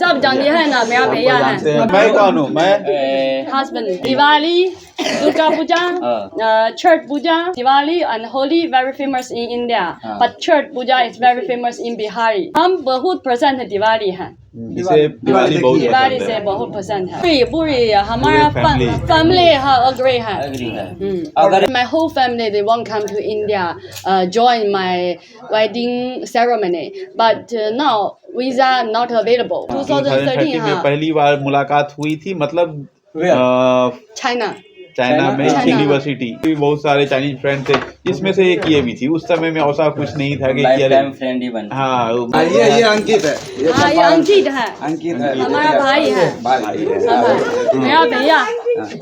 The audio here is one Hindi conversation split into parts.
सब जानते हैं ना, मेरा भैया है। मैं कौन हूँ? मैं husband. Diwali, Durga Puja, Chhath Puja, Diwali and Holi very famous in India, but Chhath Puja is very famous in Bihar. हम बहुत पसंद है दिवाली है। इसे दिवाली बहुत दिवाली पसंद से है। बहुत पसंद है। पूरी हमारा फैमिली है agree है। अगर my whole family they won't come to India join my wedding ceremony, but now visa not available. 2013 में पहली बार मुलाकात हुई थी, मतलब चाइना में यूनिवर्सिटी भी बहुत सारे चाइनीज फ्रेंड थे, जिसमें से एक ये भी थी। उस समय में ऐसा कुछ नहीं था कि फ्रेंड ही बन। हाँ, ये अंकित है। ये अंकित है। अंकित है, हमारा भाई है। मेरा भैया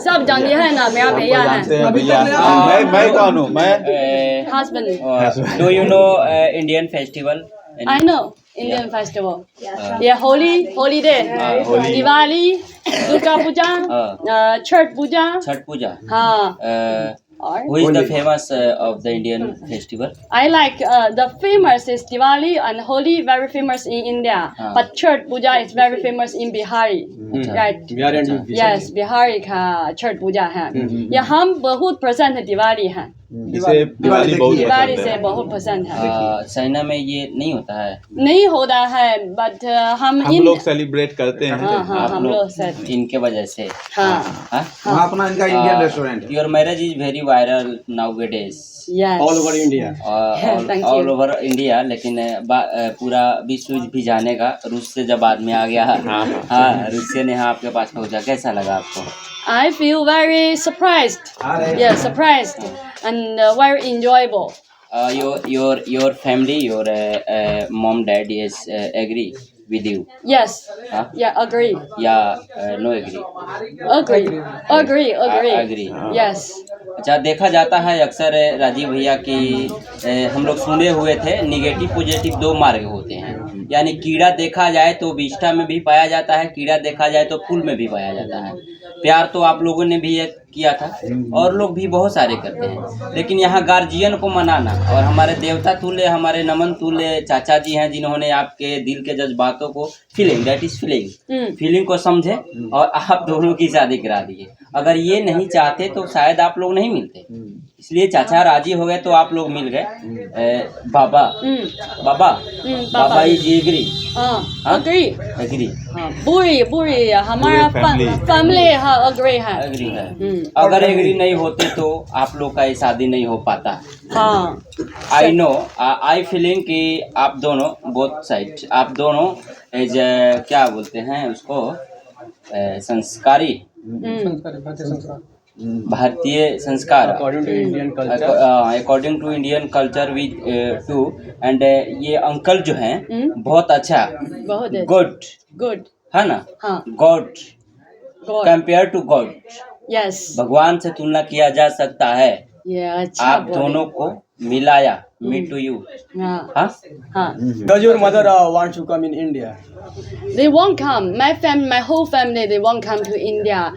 सब जानते हैं ना, मेरा भैया है। मैं कौन हूँ? मैं husband. Do you know Indian festival? I know Indian festival. Yeah, holiday. Diwali, Durga Puja, Chhath Puja. Chhath Puja. हाँ। Who is the famous of the Indian festival? I like the famous is Diwali and Holi very famous in India, but Chhath Puja is very famous in Bihar. Right? Yes, Bihar का छठ पूजा है। ये हम बहुत पसंद है दिवाली है। इसे दिवाली दिवाली से बहुत पसंद है। चाइना में ये नहीं होता है? नहीं होता है, बट हम लोग सेलिब्रेट करते हैं। हाँ, हम लोग इनके वजह से। हाँ, अपना इनका Indian restaurant. Your marriage is very viral nowadays. Yes. All over India. All over India, लेकिन पूरा विश्व भी जानेगा। रूस से जब आदमी आ गया, हाँ, रूस ने यहाँ आपके पास पहुँचा, कैसा लगा आपको? I feel very surprised. Yeah, surprised and very enjoyable. Your family, your mom, dad is agree with you? Yes. Huh? Yeah, agree. Yeah, no agree. Agree. Yes. अच्छा, देखा जाता है अक्सर राजीव भैया की हम लोग सुने हुए थे, निगेटिव पॉजिटिव दो मार्ग होते हैं। यानी कीड़ा देखा जाए तो विष्ठा में भी पाया जाता है, कीड़ा देखा जाए तो फूल में भी पाया जाता है। प्यार तो आप लोगों ने भी किया था और लोग भी बहुत सारे करते हैं, लेकिन यहाँ गार्जियन को मनाना और हमारे देवता तुल्य, हमारे नमन तुल्य चाचा जी हैं, जिन्होंने आपके दिल के जज्बातों को फीलिंग को समझे और आप दोनों की शादी करा दिए। अगर ये नहीं चाहते तो शायद आप लोग नहीं मिलते, इसलिए चाचा राजी हो गए तो आप लोग मिल गए। बाबा इज एग्री। एग्री। पूरी हमारा फैमिली है agree है। एग्री है। अगर एग्री नहीं होते तो आप लोग का शादी नहीं हो पाता। हाँ। आई नो, आई फीलिंग कि आप दोनों बोथ साइड, आप दोनों एज क्या बोलते हैं उसको, संस्कारी, भारतीय संस्कार, according to Indian culture with to, and ये अंकल जो हैं बहुत अच्छा, गुड है ना, God compare to God, yes, भगवान से तुलना किया जा सकता है। आप दोनों को मिलाया, me to you. Does your mother want to come in India? They won't come. My whole family, they won't come to India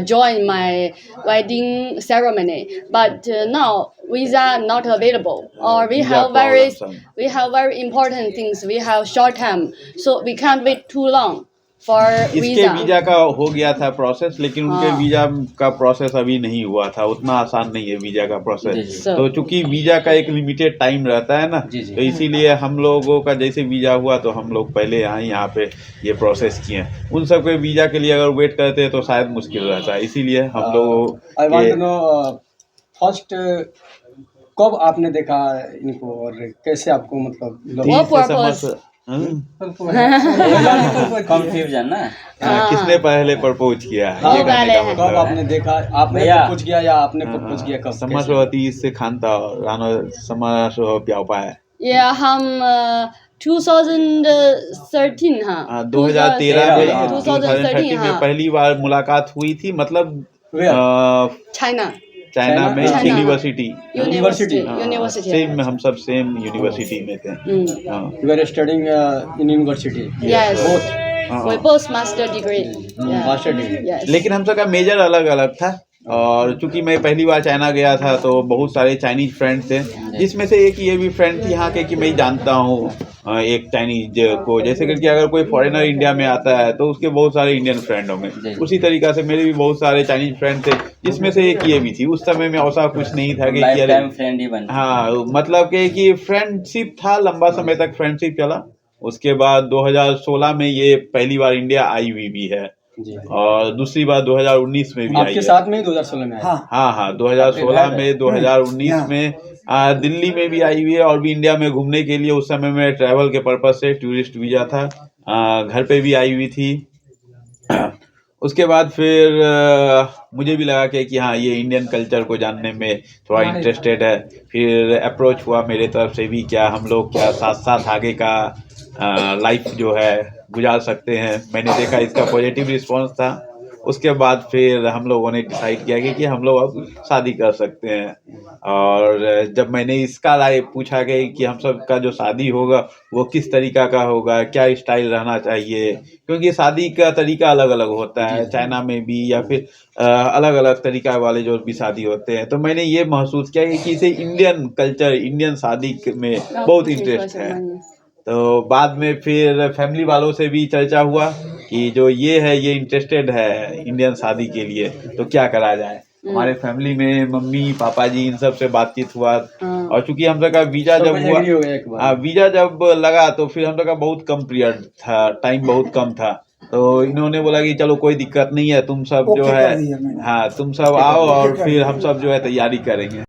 join my wedding ceremony. But now visa not available, or we have very important things. We have short term, so we can't wait too long for इसके visa. वीजा का हो गया था प्रोसेस, लेकिन उनके वीजा का प्रोसेस अभी नहीं हुआ था। उतना आसान नहीं है वीजा का प्रोसेस। तो चूंकि वीजा का एक लिमिटेड टाइम रहता है ना, तो इसीलिए हम लोगों का जैसे वीजा हुआ तो हम लोग पहले यहाँ पे ये प्रोसेस किए। उन सब के वीजा के लिए अगर वेट करते तो शायद मुश्किल रहता है, इसीलिए हम लोग फर्स्ट कब आपने देखा इनको और कैसे आपको मतलब कंफ्यूजन ना, किसने पहले प्रपोज किया है, ये कहने का कब मतलब आपने देखा, आपने प्रपोज किया या आपने प्रपोज किया कब? समाजवादी से खानता रानो समाज प्यापा है। Yeah, हम 2013 हाँ, 2013 में पहली बार मुलाकात हुई थी, मतलब चाइना में यूनिवर्सिटी सेम, हम सब सेम यूनिवर्सिटी में थे। You were studying in university? Yes. We both master degree. Master degree. Yes. लेकिन हम सबका मेजर अलग अलग था। और चूंकि मैं पहली बार चाइना गया था तो बहुत सारे चाइनीज फ्रेंड्स थे, जिसमें से एक ये भी फ्रेंड थी यहाँ के कि मैं जानता हूँ एक चाइनीज को, जैसे करके अगर कोई फॉरेनर इंडिया में आता है तो उसके बहुत सारे इंडियन फ्रेंड होंगे, उसी तरीका से मेरे भी बहुत सारे चाइनीज फ्रेंड थे, जिसमें से एक ये भी थी। उस समय में ऐसा कुछ नहीं था कि फ्रेंड ही बन, हाँ, मतलब कि फ्रेंडशिप था, लंबा समय तक फ्रेंडशिप चला। उसके बाद 2016 में ये पहली बार इंडिया आई हुई भी है और दूसरी बार 2019 में भी आई है। आपके साथ में ही 2016 में? हाँ 2016 में, 2019 में दिल्ली में भी आई हुई है और भी इंडिया में घूमने के लिए। उस समय में ट्रैवल के पर्पज से टूरिस्ट वीजा था, घर पे भी आई हुई थी। उसके बाद फिर मुझे भी लगा कि हाँ ये इंडियन कल्चर को जानने में थोड़ा इंटरेस्टेड है। फिर अप्रोच हुआ मेरे तरफ से भी, क्या हम लोग क्या साथ साथ आगे का लाइफ जो है गुजार सकते हैं। मैंने देखा इसका पॉजिटिव रिस्पांस था। उसके बाद फिर हम लोगों ने डिसाइड किया कि हम लोग अब शादी कर सकते हैं। और जब मैंने इसका राय पूछा कि हम सब का जो शादी होगा वो किस तरीका का होगा, क्या स्टाइल रहना चाहिए, क्योंकि शादी का तरीका अलग अलग होता है चाइना में भी, या फिर अलग अलग तरीका वाले जो भी शादी होते हैं। तो मैंने ये महसूस किया कि इसे इंडियन कल्चर, इंडियन शादी में बहुत इंटरेस्ट है। तो बाद में फिर फैमिली वालों से भी चर्चा हुआ कि जो ये है ये इंटरेस्टेड है इंडियन शादी के लिए, तो क्या करा जाए। हमारे फैमिली में मम्मी पापा जी इन सब से बातचीत हुआ और चूंकि हम लोग का वीजा जब हुआ, वीजा जब लगा तो फिर हम लोग का बहुत कम पीरियड था, टाइम बहुत कम था। तो इन्होंने बोला कि चलो कोई दिक्कत नहीं है, तुम सब जो है हाँ तुम सब आओ और फिर हम सब जो है तैयारी करेंगे।